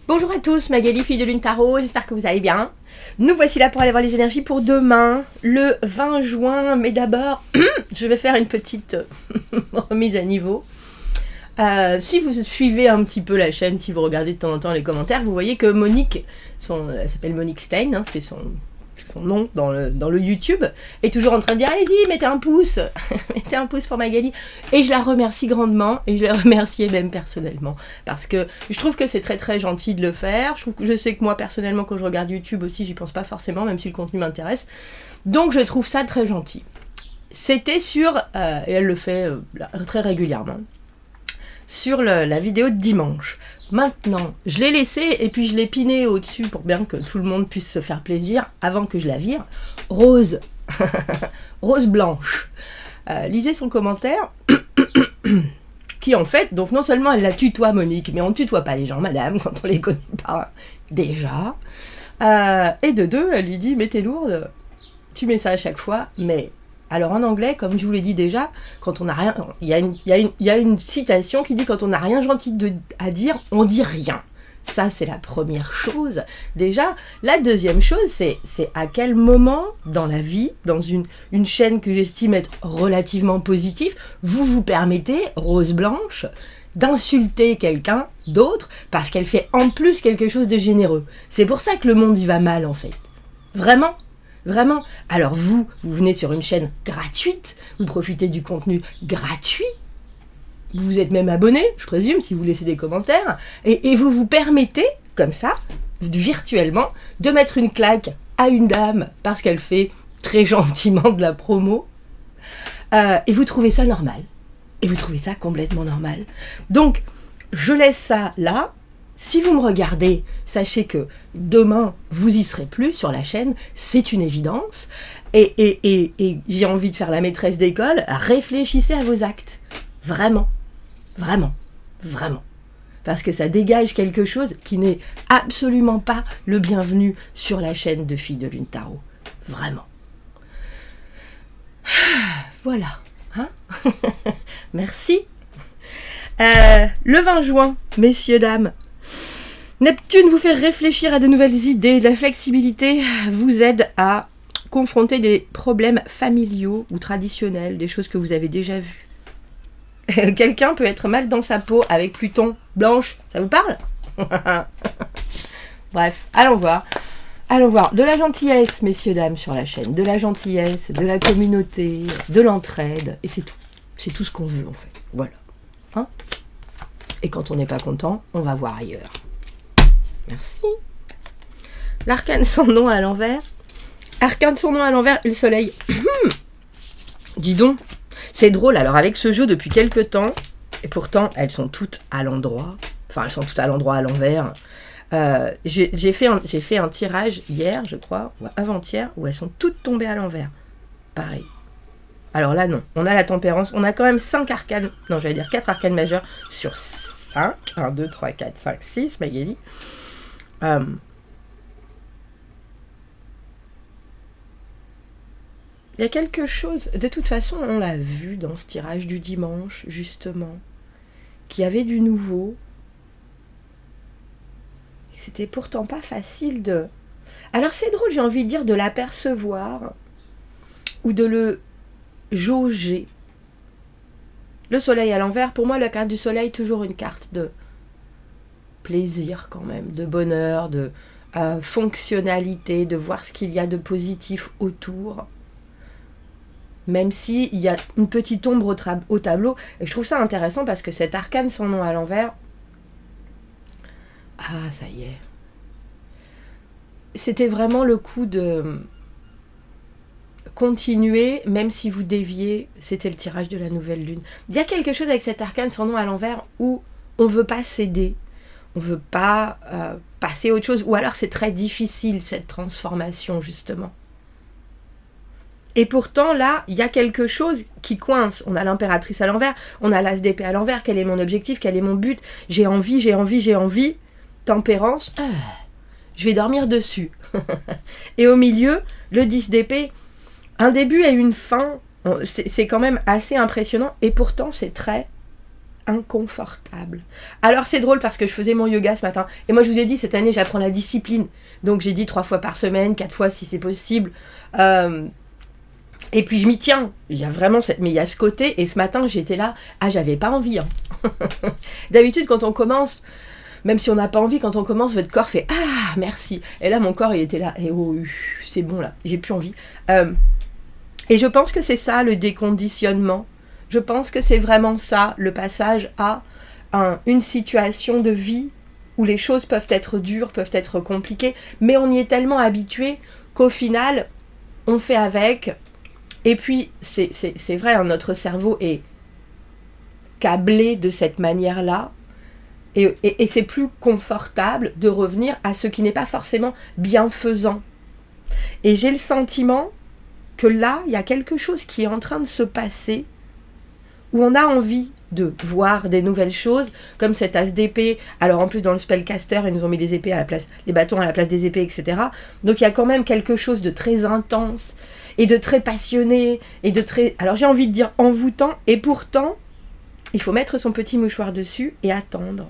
Bonjour à tous, Magali, fille de Lune Tarot, j'espère que vous allez bien. Nous voici là pour aller voir les énergies pour demain, le 20 juin. Mais d'abord, je vais faire une petite remise à niveau. Si vous suivez un petit peu la chaîne, si vous regardez de temps en temps les commentaires, vous voyez que Monique, elle s'appelle Monique Stein, hein, c'est son nom dans le YouTube, est toujours en train de dire allez-y, mettez un pouce, mettez un pouce pour Magali. Et je la remercie grandement, et je la remercie même personnellement, parce que je trouve que c'est très très gentil de le faire. Je sais que moi personnellement, quand je regarde YouTube aussi, j'y pense pas forcément, même si le contenu m'intéresse. Donc je trouve ça très gentil. C'était sur, et elle le fait très régulièrement, sur la vidéo de dimanche. Maintenant, je l'ai laissé et puis je l'ai piné au-dessus pour bien que tout le monde puisse se faire plaisir avant que je la vire. Rose, Rose Blanche. Lisez son commentaire qui en fait, donc non seulement elle la tutoie Monique, mais on ne tutoie pas les gens, madame, quand on les connaît pas déjà. Et de deux, elle lui dit mais t'es lourde, tu mets ça à chaque fois, mais... Alors en anglais, comme je vous l'ai dit déjà, quand on n'a rien, il y a une citation qui dit quand on n'a rien gentil à dire, on dit rien. Ça, c'est la première chose. Déjà, la deuxième chose, c'est à quel moment dans la vie, dans une chaîne que j'estime être relativement positive, vous vous permettez, Rose Blanche, d'insulter quelqu'un d'autre parce qu'elle fait en plus quelque chose de généreux. C'est pour ça que le monde y va mal, en fait. Vraiment. Vraiment. Alors vous venez sur une chaîne gratuite, vous profitez du contenu gratuit, vous vous êtes même abonné, je présume, si vous laissez des commentaires, et vous vous permettez, comme ça, virtuellement, de mettre une claque à une dame parce qu'elle fait très gentiment de la promo, et vous trouvez ça normal. Et vous trouvez ça complètement normal. Donc, je laisse ça là. Si vous me regardez, sachez que demain, vous y serez plus sur la chaîne, c'est une évidence. Et j'ai envie de faire la maîtresse d'école, réfléchissez à vos actes. Vraiment, vraiment, vraiment. Parce que ça dégage quelque chose qui n'est absolument pas le bienvenu sur la chaîne de Filles de Lune Tarot. Vraiment. Voilà. Hein. Merci. Le 20 juin, messieurs, dames, Neptune vous fait réfléchir à de nouvelles idées. La flexibilité vous aide à confronter des problèmes familiaux ou traditionnels, des choses que vous avez déjà vues. Quelqu'un peut être mal dans sa peau avec Pluton Blanche. Ça vous parle? Bref, allons voir. Allons voir. De la gentillesse, messieurs, dames, sur la chaîne. De la gentillesse, de la communauté, de l'entraide. Et c'est tout. C'est tout ce qu'on veut, en fait. Voilà. Hein? Et quand on n'est pas content, on va voir ailleurs. Merci. L'arcane sans nom à l'envers. Arcane sans nom à l'envers et le soleil. Dis donc, c'est drôle. Alors avec ce jeu depuis quelques temps, et pourtant elles sont toutes à l'endroit. Enfin, elles sont toutes à l'endroit à l'envers. J'ai fait un tirage hier, je crois, ou avant-hier, où elles sont toutes tombées à l'envers. Pareil. Alors là, non. On a la tempérance. On a quand même 5 arcanes. Non, j'allais dire 4 arcanes majeures sur 5. 1, 2, 3, 4, 5, 6, Magali. Il y a quelque chose, de toute façon on l'a vu dans ce tirage du dimanche justement, qu'il y avait du nouveau. C'était pourtant pas facile de... Alors c'est drôle, j'ai envie de dire de l'apercevoir ou de le jauger. Le soleil à l'envers, pour moi la carte du soleil, toujours une carte de plaisir quand même, de bonheur, de fonctionnalité, de voir ce qu'il y a de positif autour. Même s'il y a une petite ombre au tableau. Et je trouve ça intéressant parce que cet arcane sans nom à l'envers... Ah, ça y est. C'était vraiment le coup de continuer, même si vous déviez. C'était le tirage de la nouvelle lune. Il y a quelque chose avec cet arcane sans nom à l'envers où on ne veut pas céder. On ne veut pas passer à autre chose. Ou alors c'est très difficile cette transformation justement. Et pourtant, là, il y a quelque chose qui coince. On a l'impératrice à l'envers, on a l'as d'épée à l'envers. Quel est mon objectif? Quel est mon but? J'ai envie. Tempérance, je vais dormir dessus. Et au milieu, le 10 d'épée, un début et une fin. C'est quand même assez impressionnant. Et pourtant, c'est très inconfortable. Alors c'est drôle parce que je faisais mon yoga ce matin, et moi je vous ai dit, cette année j'apprends la discipline, donc j'ai dit 3 fois par semaine, 4 fois si c'est possible, et puis je m'y tiens, il y a vraiment mais il y a ce côté, et ce matin j'étais là, j'avais pas envie, hein. D'habitude quand on commence, même si on n'a pas envie, quand on commence, votre corps fait merci, et là mon corps il était là, et c'est bon là, j'ai plus envie, et je pense que c'est ça le déconditionnement. Je pense que c'est vraiment ça, le passage à une situation de vie où les choses peuvent être dures, peuvent être compliquées, mais on y est tellement habitué qu'au final, on fait avec. Et puis, c'est vrai, hein, notre cerveau est câblé de cette manière-là, et c'est plus confortable de revenir à ce qui n'est pas forcément bienfaisant. Et j'ai le sentiment que là, il y a quelque chose qui est en train de se passer, où on a envie de voir des nouvelles choses, comme cet as d'épée. Alors en plus dans le spellcaster, ils nous ont mis des épées à la place, des bâtons à la place des épées, etc. Donc il y a quand même quelque chose de très intense, et de très passionné, et de très... Alors j'ai envie de dire envoûtant, et pourtant, il faut mettre son petit mouchoir dessus et attendre.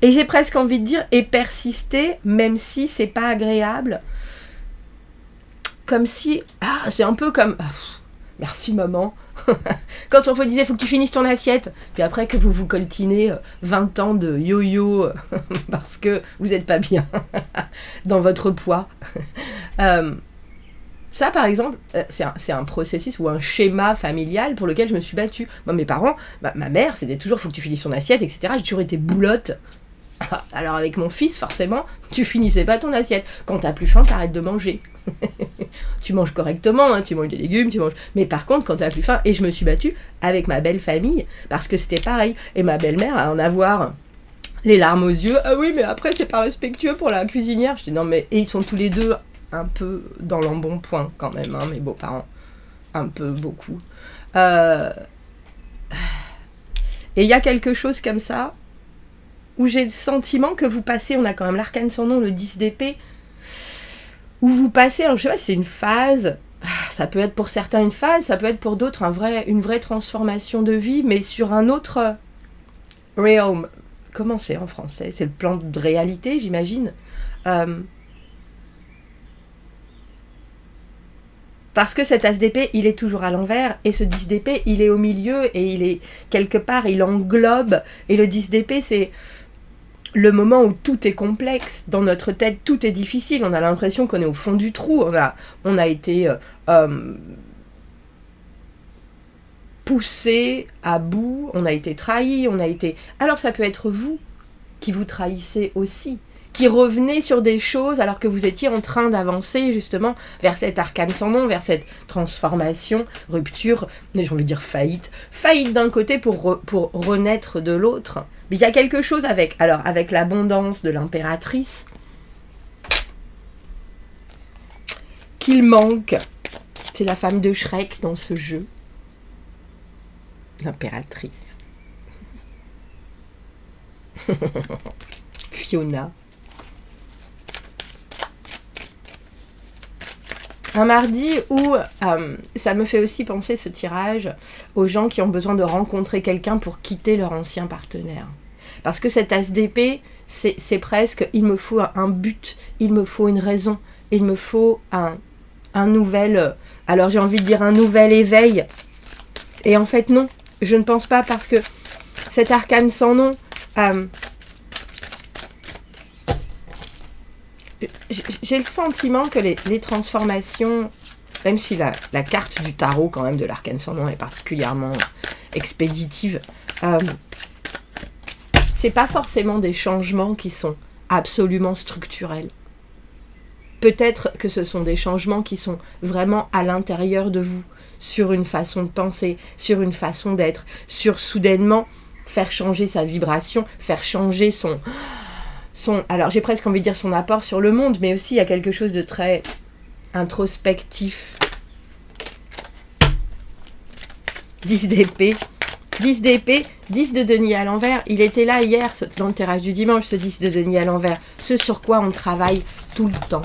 Et j'ai presque envie de dire, et persister, même si c'est pas agréable. Comme si... c'est un peu comme... merci maman. Quand on vous disait, faut que tu finisses ton assiette. Puis après que vous vous coltinez 20 ans de yo-yo parce que vous n'êtes pas bien dans votre poids. Ça, par exemple, c'est un processus ou un schéma familial pour lequel je me suis battue. Moi, mes parents, ma mère, c'était toujours, faut que tu finisses ton assiette, etc. J'ai toujours été boulotte. Alors avec mon fils, forcément, tu finissais pas ton assiette. Quand t'as plus faim, t'arrêtes de manger. Tu manges correctement, hein, tu manges des légumes, tu manges... Mais par contre, quand t'as plus faim... Et je me suis battue avec ma belle famille, parce que c'était pareil. Et ma belle-mère, à en avoir les larmes aux yeux. Ah oui, mais après, c'est pas respectueux pour la cuisinière. Je dis non, mais... Et ils sont tous les deux un peu dans l'embonpoint, quand même, hein, mes beaux-parents. Un peu, beaucoup. Et il y a quelque chose comme ça, où j'ai le sentiment que vous passez, on a quand même l'arcane sans nom, le 10 d'épée, où vous passez, alors je sais pas si c'est une phase, ça peut être pour certains une phase, ça peut être pour d'autres une vraie transformation de vie, mais sur un autre realm. Comment c'est en français ? C'est le plan de réalité, j'imagine. Parce que cet as d'épée, il est toujours à l'envers, et ce 10 d'épée, il est au milieu, et il est quelque part, il englobe, et le 10 d'épée, c'est le moment où tout est complexe, dans notre tête, tout est difficile, on a l'impression qu'on est au fond du trou, on a été poussé à bout, on a été trahi, Alors ça peut être vous qui vous trahissez aussi, qui revenez sur des choses alors que vous étiez en train d'avancer justement vers cet arcane sans nom, vers cette transformation, rupture, mais j'ai envie de dire faillite d'un côté pour renaître de l'autre. Mais il y a quelque chose avec l'abondance de l'impératrice qu'il manque. C'est la femme de Shrek dans ce jeu. L'impératrice. Fiona. Un mardi où ça me fait aussi penser ce tirage aux gens qui ont besoin de rencontrer quelqu'un pour quitter leur ancien partenaire. Parce que cet as d'épée, c'est presque, il me faut un but, il me faut une raison, il me faut un nouvel, alors j'ai envie de dire un nouvel éveil. Et en fait non, je ne pense pas, parce que cet arcane sans nom, j'ai le sentiment que les transformations, même si la carte du tarot quand même de l'arcane sans nom est particulièrement expéditive, c'est pas forcément des changements qui sont absolument structurels. Peut-être que ce sont des changements qui sont vraiment à l'intérieur de vous, sur une façon de penser, sur une façon d'être, sur soudainement faire changer sa vibration, faire changer son... Alors j'ai presque envie de dire son apport sur le monde, mais aussi il y a quelque chose de très introspectif. 10 d'épée, 10 d'épée, 10 de denier à l'envers. Il était là hier dans le tirage du dimanche, ce 10 de denier à l'envers, ce sur quoi on travaille tout le temps.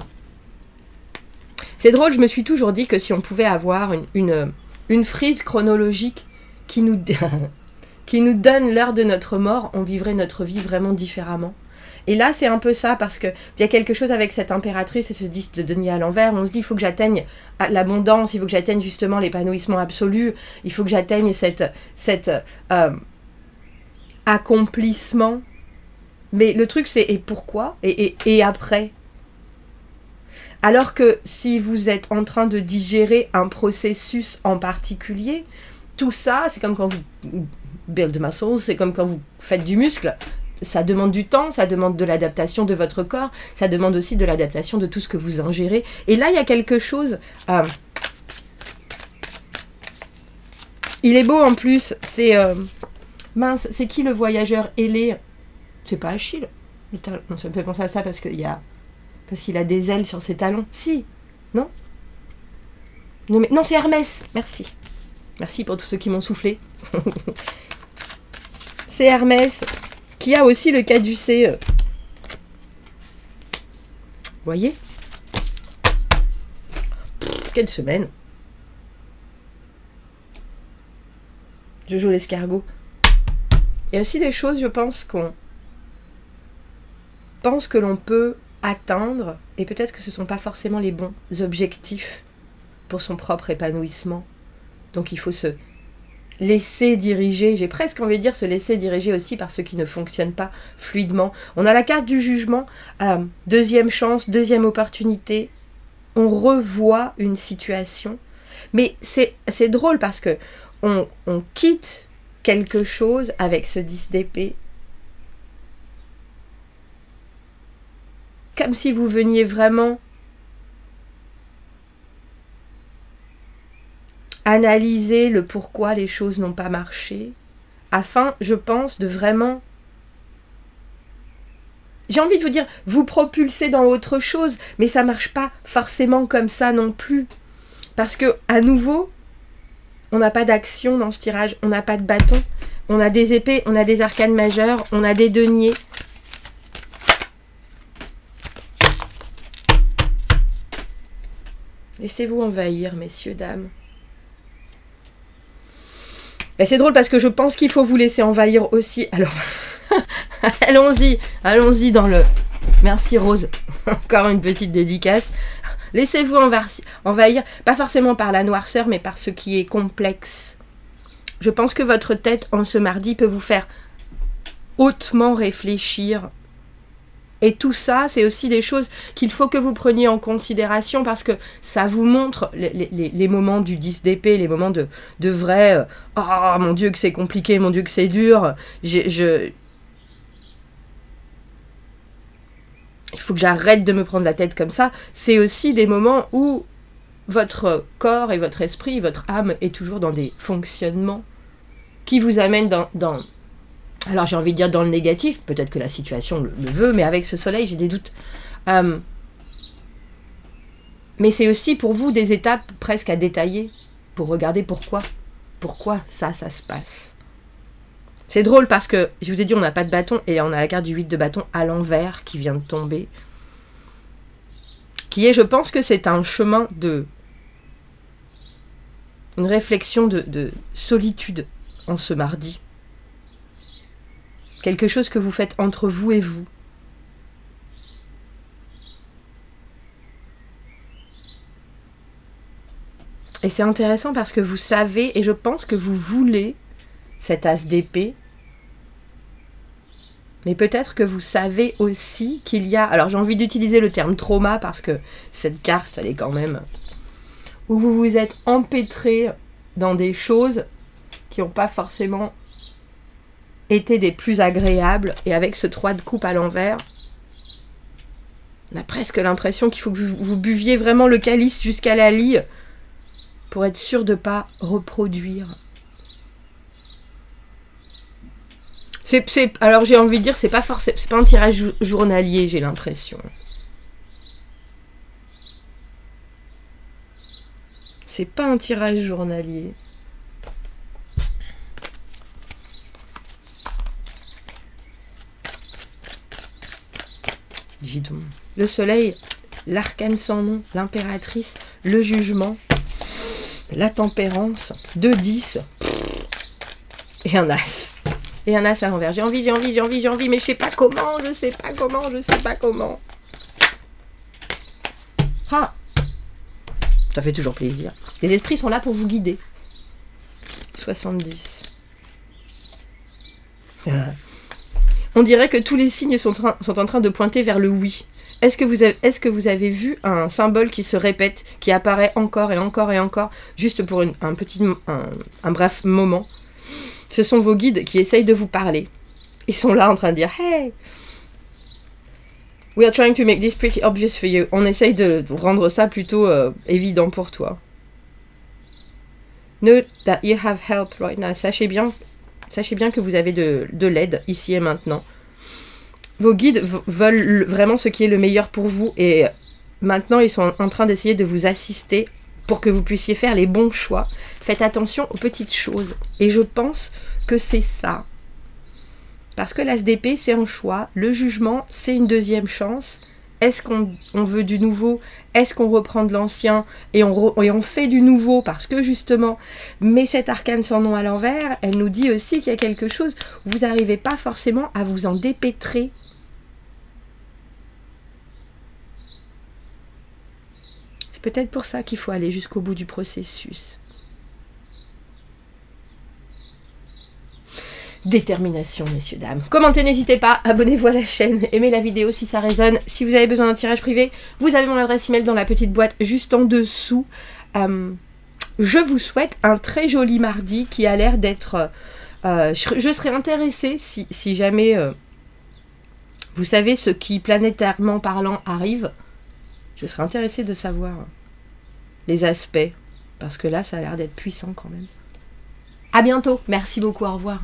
C'est drôle, je me suis toujours dit que si on pouvait avoir une frise chronologique qui nous, qui nous donne l'heure de notre mort, on vivrait notre vie vraiment différemment. Et là, c'est un peu ça, parce qu'il y a quelque chose avec cette impératrice et ce 10 de denier à l'envers. On se dit, il faut que j'atteigne l'abondance, il faut que j'atteigne justement l'épanouissement absolu, il faut que j'atteigne cet accomplissement. Mais le truc, c'est et pourquoi et après. Alors que si vous êtes en train de digérer un processus en particulier, tout ça, c'est comme quand vous build muscles, c'est comme quand vous faites du muscle. Ça demande du temps, ça demande de l'adaptation de votre corps, ça demande aussi de l'adaptation de tout ce que vous ingérez. Et là, il y a quelque chose... il est beau en plus, c'est... mince, c'est qui le voyageur ailé? C'est pas Achille. Non, ça me fait penser à ça parce qu'il a des ailes sur ses talons. Si, non, non, c'est Hermès, merci. Merci pour tous ceux qui m'ont soufflé. C'est Hermès... qui a aussi le caducée. Voyez ? Quelle semaine. Je joue l'escargot. Il y a aussi des choses, je pense, qu'on pense que l'on peut atteindre, et peut-être que ce ne sont pas forcément les bons objectifs pour son propre épanouissement. Donc il faut se laisser diriger, j'ai presque envie de dire se laisser diriger aussi par ce qui ne fonctionne pas fluidement. On a la carte du jugement, deuxième chance, deuxième opportunité, on revoit une situation, mais c'est drôle parce que on quitte quelque chose avec ce 10 d'épée, comme si vous veniez vraiment analyser le pourquoi les choses n'ont pas marché, afin, je pense, de vraiment... J'ai envie de vous dire, vous propulser dans autre chose, mais ça marche pas forcément comme ça non plus. Parce que, à nouveau, on n'a pas d'action dans ce tirage, on n'a pas de bâton, on a des épées, on a des arcanes majeures, on a des deniers. Laissez-vous envahir, messieurs, dames. Et c'est drôle parce que je pense qu'il faut vous laisser envahir aussi. Alors, allons-y dans le... Merci Rose, encore une petite dédicace. Laissez-vous envahir, pas forcément par la noirceur, mais par ce qui est complexe. Je pense que votre tête, en ce mardi, peut vous faire hautement réfléchir. Et tout ça, c'est aussi des choses qu'il faut que vous preniez en considération parce que ça vous montre les moments du 10 d'épée, les moments de vrai « Oh mon Dieu que c'est compliqué, mon Dieu que c'est dur, il faut que j'arrête de me prendre la tête comme ça ». C'est aussi des moments où votre corps et votre esprit, votre âme est toujours dans des fonctionnements qui vous amènent dans alors j'ai envie de dire dans le négatif, peut-être que la situation le veut, mais avec ce soleil, j'ai des doutes. Mais c'est aussi pour vous des étapes presque à détailler, pour regarder pourquoi ça se passe. C'est drôle parce que, je vous ai dit, on n'a pas de bâton, et on a la carte du 8 de bâton à l'envers qui vient de tomber. Qui est, je pense que c'est un chemin de... une réflexion de solitude en ce mardi. Quelque chose que vous faites entre vous et vous. Et c'est intéressant parce que vous savez, et je pense que vous voulez cet as d'épée, mais peut-être que vous savez aussi qu'il y a... Alors j'ai envie d'utiliser le terme trauma parce que cette carte, elle est quand même... où vous vous êtes empêtré dans des choses qui n'ont pas forcément... étaient des plus agréables, et avec ce 3 de coupe à l'envers, on a presque l'impression qu'il faut que vous buviez vraiment le calice jusqu'à la lie pour être sûr de ne pas reproduire. Alors j'ai envie de dire, c'est pas un tirage journalier, j'ai l'impression. C'est pas un tirage journalier. Dis donc. Le soleil, l'arcane sans nom, l'impératrice, le jugement, la tempérance, 2-10. Et un as. Et un as à l'envers. J'ai envie, mais je sais pas comment. Ah, ça fait toujours plaisir. Les esprits sont là pour vous guider. 70. On dirait que tous les signes sont en train de pointer vers le oui. Est-ce que vous avez vu un symbole qui se répète, qui apparaît encore et encore et encore, juste pour un bref moment? Ce sont vos guides qui essayent de vous parler. Ils sont là en train de dire « Hey! We are trying to make this pretty obvious for you. » On essaye de rendre ça plutôt évident pour toi. Note that you have help right now. Sachez bien que vous avez de l'aide ici et maintenant. Vos guides veulent vraiment ce qui est le meilleur pour vous et maintenant ils sont en train d'essayer de vous assister pour que vous puissiez faire les bons choix. Faites attention aux petites choses. Et je pense que c'est ça. Parce que l'as d'épée, c'est un choix. Le jugement, c'est une deuxième chance. Est-ce qu'on veut du nouveau? Est-ce qu'on reprend de l'ancien et on fait du nouveau parce que justement, mais cette arcane sans nom à l'envers, elle nous dit aussi qu'il y a quelque chose où vous n'arrivez pas forcément à vous en dépêtrer. C'est peut-être pour ça qu'il faut aller jusqu'au bout du processus. Détermination, messieurs, dames. Commentez, n'hésitez pas, abonnez-vous à la chaîne, aimez la vidéo si ça résonne. Si vous avez besoin d'un tirage privé, vous avez mon adresse email dans la petite boîte juste en dessous. Je vous souhaite un très joli mardi qui a l'air d'être... je serais intéressée si jamais vous savez ce qui, planétairement parlant, arrive. Je serais intéressée de savoir les aspects. Parce que là, ça a l'air d'être puissant quand même. À bientôt. Merci beaucoup. Au revoir.